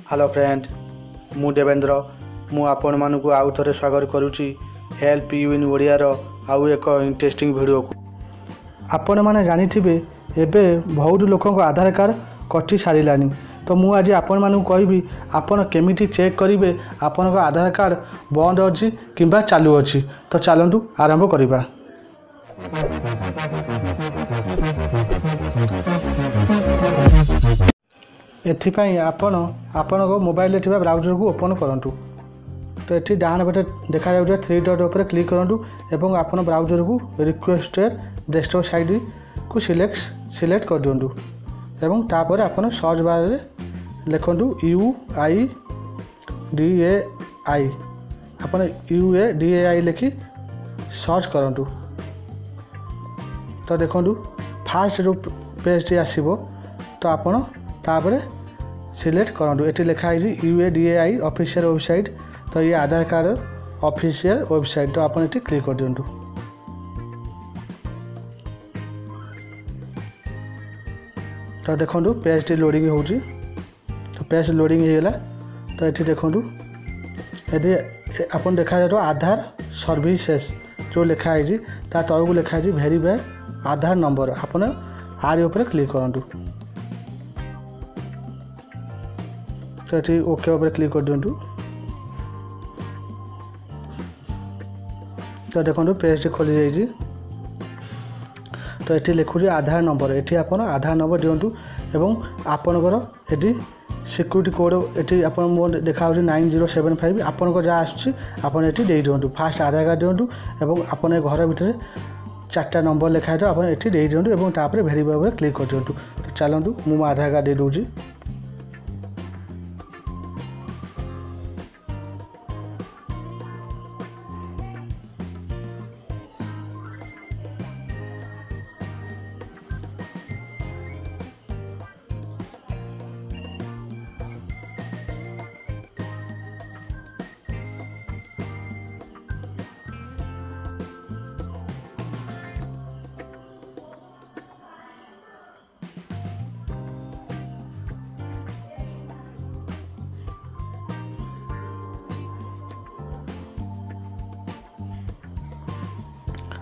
Hello friend मु देवेंद्र मु आपण मानकु आउ थरे स्वागत करुची हेल्प यू इन ओडियार आउ एक इंटरेस्टिंग वीडियो को आपण माने जानिथिबे एबे बहुत लोकक आधार कार्ड कटि सारिलानी। तो मु आज आपण मानकु कहबी आपण केमिति चेक करिवे आपनक आधार कार्ड बंद अछि किंबा चालू अछि। तो चलंतु आरंभ करिबा। एथिपाई आपण मोबाइल ब्राउजर को ओपन करूँ। तो ये डाण पटे देखा जाऊे 3 डॉट उपर क्लिक करूँ एवं आपण ब्राउजर को रिक्वेस्टेड डेस्कटॉप साइड को सिलेक्ट कर दिंटू एवं तापर आपण सर्च बार रे लिखु UIDAI आपण UIDAI लिखि सर्च करूँ। तो देखु फास्ट जो पेज आसो तो आपण तापर सिलेक्ट करूँ। ये लिखाई UIDAI ऑफिशियल वेबसाइट। तो ये आधार कार्ड ऑफिशियल वेबसाइट। तो आप ये क्लिक कर दिंटू। तो देखो पेज लोडिंग हो। तो पेज लोडिंग होगा। तो ये देखो ये आप देखा जाए आधार सर्विसेस जो लिखाई तौक लिखाई वेरीफाई आधार नंबर। आपड़ आर उपर क्लिक करूँ। तो ये ओके उपर क्लिक कर दिंटू। तो देखो पेज खोली जाइए। तो ये लिखुच आधार नंबर। ये आप आधार नंबर दिंटू एवं आपणकर ये सिक्यूरीटी कोड ये आप देखा 9075। आपन जहाँ आसपन ये दिंटू फास्ट आधार कार्ड दिंटू एवं आपन घर भितर 4टा नंबर लिखाई आप ये दिंटू एवं तापर वेरीफाई उपर क्लिक कर दिंटू। तो चलतु मु आधार कार्ड दे दूँगी।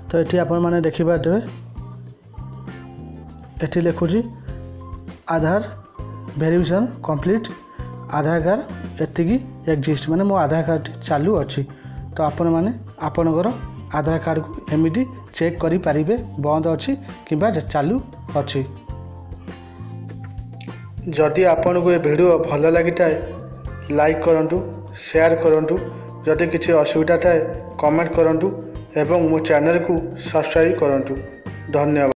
तो ये आपण मैंने देखिपारे ये लिखुच आधार वेरिफिकेशन कंप्लीट आधार कार्ड एतिकी एक्जिस्ट माने मो आधार कार्ड चालू अच्छी। तो आपण मैंने आपणकर आधार कार्ड को एमती चेक करि पारिबे बंद अच्छी किंबा चालू अच्छी। जदि आपन को ये वीडियो भल लगी थाए लाइक करंतु शेयर करंतु। जदि किसी असुविधा थाए कमेंट करंतु एवं मो चैनल को सब्सक्राइब करंतु। धन्यवाद।